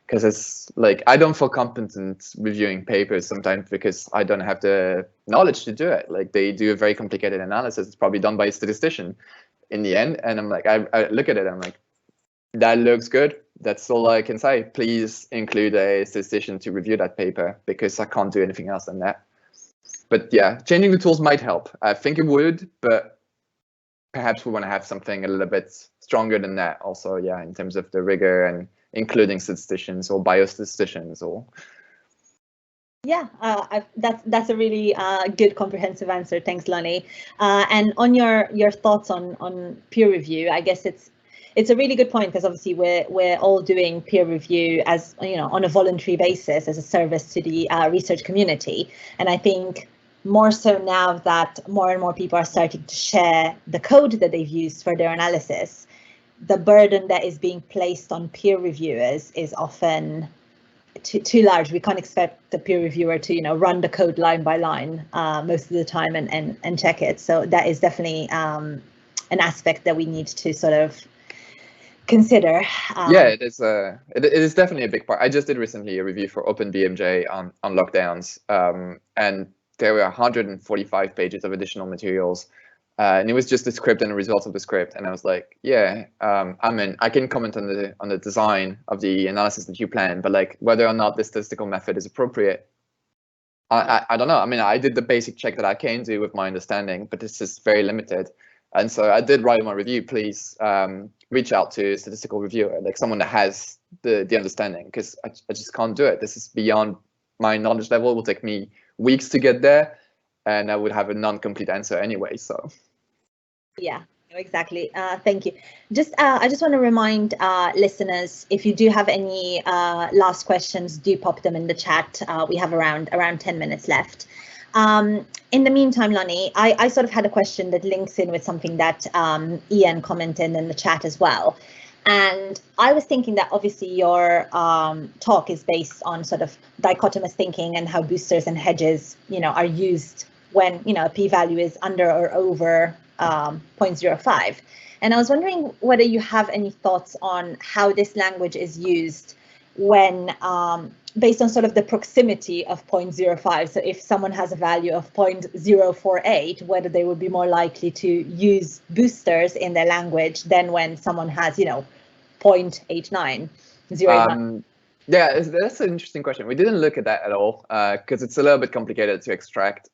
Because it's like, I don't feel competent reviewing papers sometimes because I don't have the knowledge to do it. Like, they do a very complicated analysis. It's probably done by a statistician in the end. And I'm like, I look at it, I'm like, that looks good. that's all I can say. Please include a statistician to review that paper, because I can't do anything else than that. But yeah, changing the tools might help. I think it would, but perhaps we want to have something a little bit stronger than that also, yeah, in terms of the rigor and including statisticians or biostatisticians or. Yeah, that's a really good comprehensive answer. Thanks, Lonni. And on your thoughts on peer review, I guess it's a really good point, because obviously we're all doing peer review as, you know, on a voluntary basis as a service to the research community. And I think more so now that more and more people are starting to share the code that they've used for their analysis, the burden that is being placed on peer reviewers is often too large. We can't expect the peer reviewer to, you know, run the code line by line most of the time and check it. So that is definitely an aspect that we need to sort of consider. Yeah, it is definitely a big part. I just did recently a review for OpenBMJ on lockdowns, and there were 145 pages of additional materials. And it was just the script and the results of the script, and I was like, yeah, I can comment on the design of the analysis that you plan, but like whether or not the statistical method is appropriate, I don't know. I mean, I did the basic check that I can do with my understanding, but this is very limited. And so I did write in my review, please reach out to a statistical reviewer, like someone that has the understanding, because I just can't do it. This is beyond my knowledge level. It will take me weeks to get there, and I would have a non-complete answer anyway. So yeah, exactly. Thank you. I just want to remind listeners, if you do have any last questions, do pop them in the chat. We have around 10 minutes left. In the meantime, Lonni, I sort of had a question that links in with something that Ian commented in the chat as well. And I was thinking that obviously your talk is based on sort of dichotomous thinking and how boosters and hedges, you know, are used when, you know, a p-value is under or over 0.05. And I was wondering whether you have any thoughts on how this language is used when based on sort of the proximity of 0.05. So if someone has a value of 0.048, whether they would be more likely to use boosters in their language than when someone has, you know, 0.89, 0.89. Yeah, that's an interesting question. We didn't look at that at all because it's a little bit complicated to extract.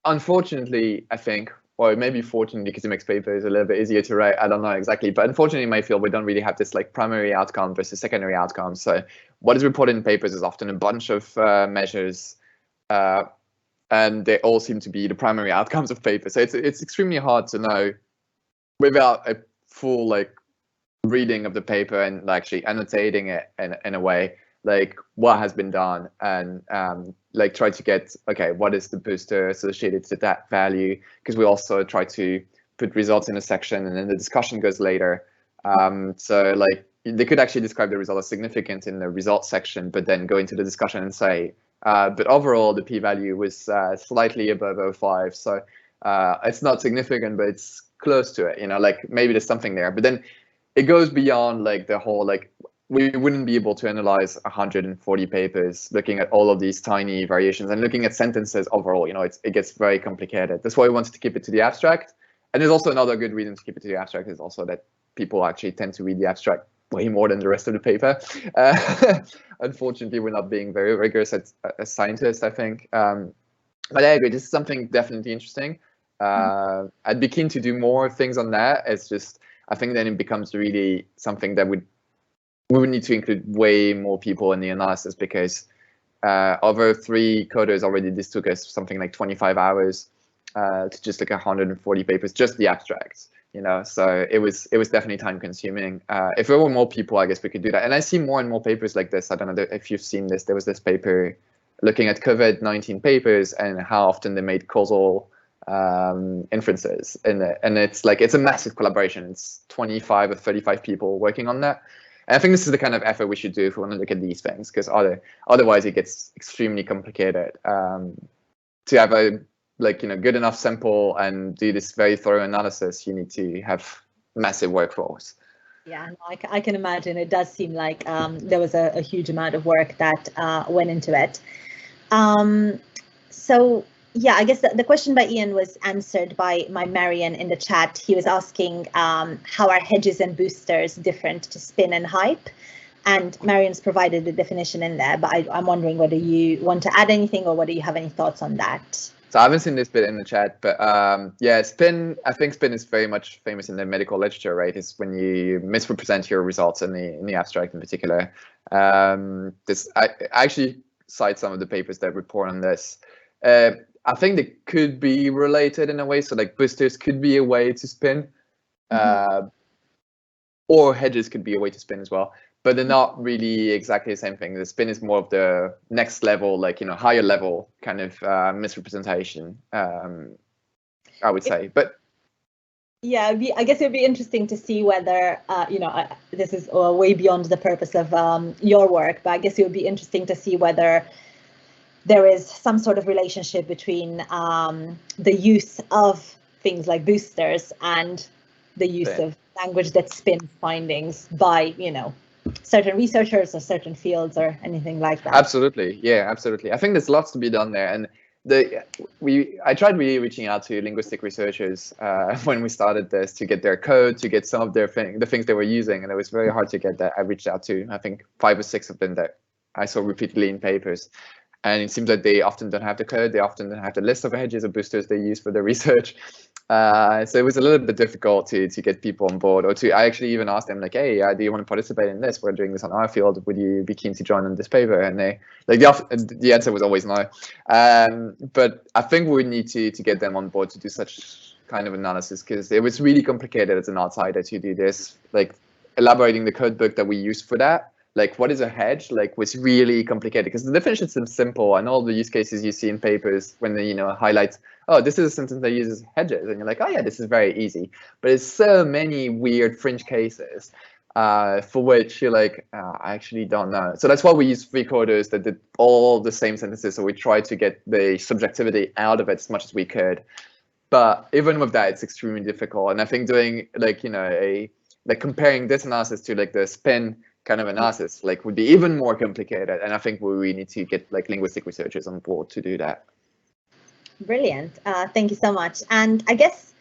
Unfortunately, I think, or maybe fortunately, because it makes papers a little bit easier to write. I don't know exactly, but unfortunately in my field, we don't really have this like primary outcome versus secondary outcome. So what is reported in papers is often a bunch of measures, and they all seem to be the primary outcomes of papers. So it's extremely hard to know without a full like reading of the paper and actually annotating it in a way, like what has been done, and like try to get, okay, what is the booster associated to that value? Because we also try to put results in a section and then the discussion goes later. So like they could actually describe the result as significant in the results section, but then go into the discussion and say, but overall the p-value was slightly above 0.05. So it's not significant, but it's close to it, you know, like maybe there's something there. But then it goes beyond like the whole, like, we wouldn't be able to analyze 140 papers looking at all of these tiny variations and looking at sentences overall. You know, it gets very complicated. That's why we wanted to keep it to the abstract. And there's also another good reason to keep it to the abstract is also that people actually tend to read the abstract way more than the rest of the paper. Unfortunately, we're not being very rigorous as scientists, I think. But I agree, this is something definitely interesting. I'd be keen to do more things on that. It's just, I think then it becomes really something that we would need to include way more people in the analysis, because over 3 coders already, this took us something like 25 hours to just look at 140 papers, just the abstracts, you know. So it was definitely time consuming. If there were more people, I guess we could do that. And I see more and more papers like this. I don't know if you've seen this. There was this paper looking at COVID-19 papers and how often they made causal inferences, and it's like, it's a massive collaboration. It's 25 or 35 people working on that. And I think this is the kind of effort we should do if we want to look at these things, because otherwise it gets extremely complicated. To have a, like, you know, good enough sample and do this very thorough analysis, you need to have massive workforce. Yeah, I can imagine. It does seem like there was a huge amount of work that went into it. So Yeah, I guess the question by Ian was answered by Marian in the chat. He was asking how are hedges and boosters different to spin and hype? And Marian's provided the definition in there, but I'm wondering whether you want to add anything or whether you have any thoughts on that. So I haven't seen this bit in the chat, but yeah, spin, I think spin is very much famous in the medical literature, right? It's when you misrepresent your results in the abstract in particular. I actually cite some of the papers that report on this. I think they could be related in a way. So like boosters could be a way to spin, or hedges could be a way to spin as well. But they're not really exactly the same thing. The spin is more of the next level, like, higher level kind of misrepresentation, I would say. But yeah, I guess it'd be interesting to see whether, this is way beyond the purpose of your work, but I guess it would be interesting to see whether there is some sort of relationship between the use of things like boosters and the use of language that spins findings by, certain researchers or certain fields or anything like that. Absolutely, yeah, absolutely. I think there's lots to be done there, and I tried really reaching out to linguistic researchers when we started this to get their code, to get some of the things they were using, and it was very hard to get that. I reached out to, I think, 5 or 6 of them that I saw repeatedly in papers. And it seems like they often don't have the code. They often don't have the list of hedges or boosters they use for their research. So it was a little bit difficult to get people on board, or I actually even asked them, like, hey, do you want to participate in this? We're doing this on our field. Would you be keen to join on this paper? And they, like, the answer was always no. But I think we need to get them on board to do such kind of analysis, because it was really complicated as an outsider to do this, like elaborating the code book that we use for that. Like, what is a hedge? Like, was really complicated, because the definition seems simple, and all the use cases you see in papers when they, highlight, oh, this is a sentence that uses hedges, and you're like, oh yeah, this is very easy. But it's so many weird fringe cases for which you're like, I actually don't know. So that's why we use free coders that did all the same sentences. So we tried to get the subjectivity out of it as much as we could. But even with that, it's extremely difficult. And I think doing comparing this analysis to like the spin kind of analysis would be even more complicated, and I think we need to get linguistic researchers on board to do that. Brilliant. Thank you so much. And I guess,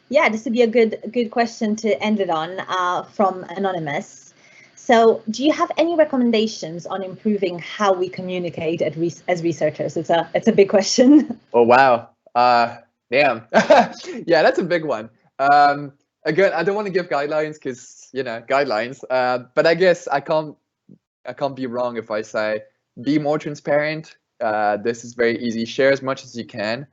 yeah, this would be a good question to end it on from Anonymous. So do you have any recommendations on improving how we communicate as researchers? It's a big question. Oh wow, damn. Yeah, that's a big one. Again, I don't want to give guidelines because, guidelines, but I guess I can't be wrong if I say be more transparent. This is very easy. Share as much as you can.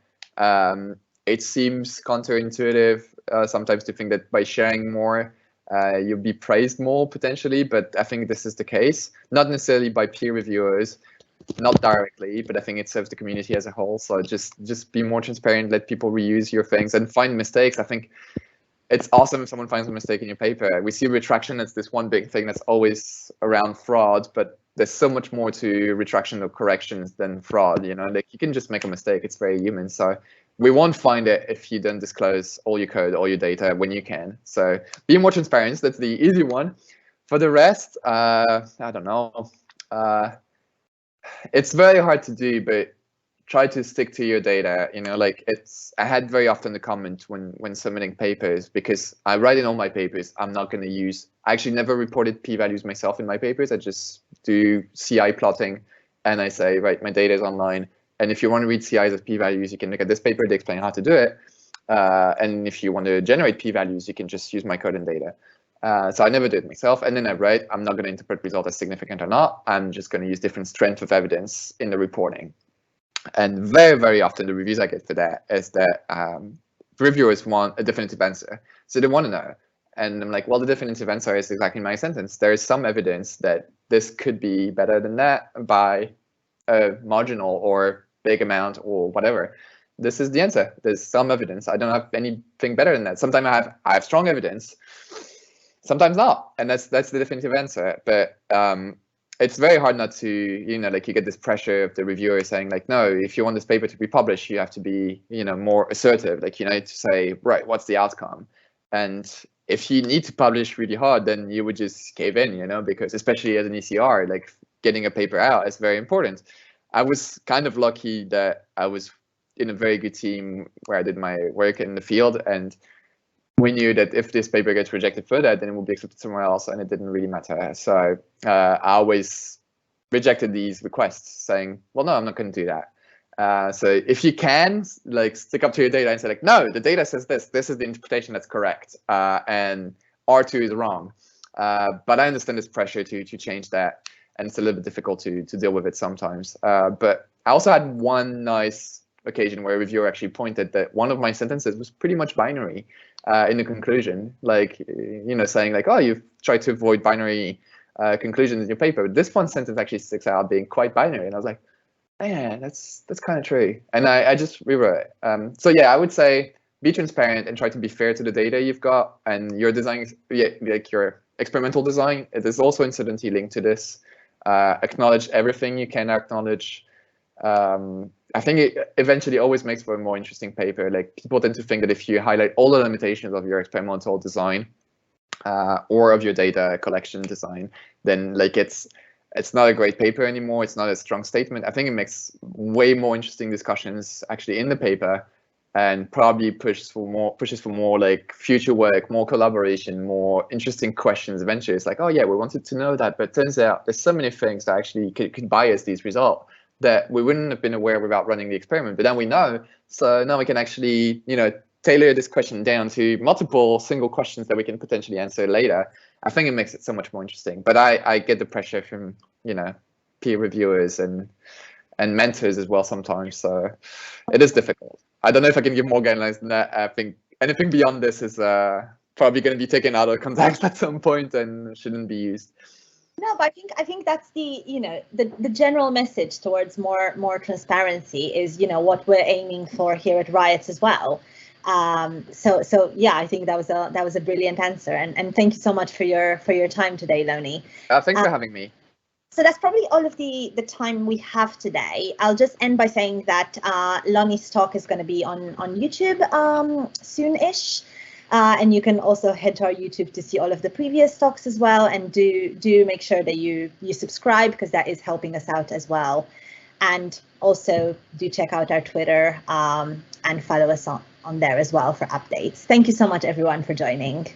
It seems counterintuitive sometimes to think that by sharing more, you'll be praised more potentially, but I think this is the case. Not necessarily by peer reviewers, not directly, but I think it serves the community as a whole. So just be more transparent, let people reuse your things and find mistakes. I think it's awesome if someone finds a mistake in your paper. We see retraction as this one big thing that's always around fraud, but there's so much more to retraction or corrections than fraud. Like, you can just make a mistake. It's very human. So we won't find it if you don't disclose all your code, all your data when you can. So be more transparent. That's the easy one. For the rest, I don't know. It's very hard to do, but try to stick to your data. I had very often the comment when submitting papers, because I write in all my papers, I'm not going to use, I actually never reported p-values myself in my papers. I just do CI plotting, and I say, right, my data is online, and if you want to read CIs of p-values, you can look at this paper, they explain how to do it. And if you want to generate p-values, you can just use my code and data. So I never did it myself. And then I write, I'm not going to interpret result as significant or not. I'm just going to use different strength of evidence in the reporting. And very, very often the reviews I get for that is that reviewers want a definitive answer. So they want to know. And I'm like, well, the definitive answer is exactly my sentence. There is some evidence that this could be better than that by a marginal or big amount or whatever. This is the answer. There's some evidence. I don't have anything better than that. Sometimes I have strong evidence, sometimes not. And that's the definitive answer. But it's very hard not to, you get this pressure of the reviewer saying no, if you want this paper to be published, you have to be, more assertive. You need to say, right, what's the outcome? And if you need to publish really hard, then you would just cave in, because especially as an ECR, getting a paper out is very important. I was kind of lucky that I was in a very good team where I did my work in the field, and we knew that if this paper gets rejected further, then it will be accepted somewhere else, and it didn't really matter. So I always rejected these requests, saying, well, no, I'm not going to do that. So if you can, like, stick up to your data and say, like, no, the data says this is the interpretation that's correct, and R2 is wrong. But I understand this pressure to change that, and it's a little bit difficult to deal with it sometimes. But I also had one nice occasion where a reviewer actually pointed that one of my sentences was pretty much binary in the conclusion, like, you know, saying like, oh, you've tried to avoid binary conclusions in your paper. But this one sentence actually sticks out being quite binary, and I was like, yeah, that's kind of true. And I just rewrote it. So yeah, I would say be transparent and try to be fair to the data you've got, and your design, like your experimental design, it is also incidentally linked to this. Acknowledge everything you can acknowledge. I think it eventually always makes for a more interesting paper. Like, people tend to think that if you highlight all the limitations of your experimental design or of your data collection design, then like it's not a great paper anymore. It's not a strong statement. I think it makes way more interesting discussions actually in the paper, and probably pushes for more like future work, more collaboration, more interesting questions. Eventually, it's like, oh yeah, we wanted to know that, but turns out there's so many things that actually could bias these results that we wouldn't have been aware without running the experiment. But then we know, so now we can actually, you know, tailor this question down to multiple single questions that we can potentially answer later. I think it makes it so much more interesting. But I get the pressure from, you know, peer reviewers and mentors as well sometimes. So it is difficult. I don't know if I can give more guidelines than that. I think anything beyond this is probably going to be taken out of context at some point and shouldn't be used. No, but I think that's the, you know, the general message towards more transparency is, you know, what we're aiming for here at Riots as well. So yeah, I think that was a brilliant answer, and thank you so much for your time today, Lonni. Thanks for having me. So that's probably all of the time we have today. I'll just end by saying that Lonni's talk is going to be on YouTube soon-ish. And you can also head to our YouTube to see all of the previous talks as well. And do make sure that you subscribe, because that is helping us out as well. And also do check out our Twitter and follow us on there as well for updates. Thank you so much, everyone, for joining.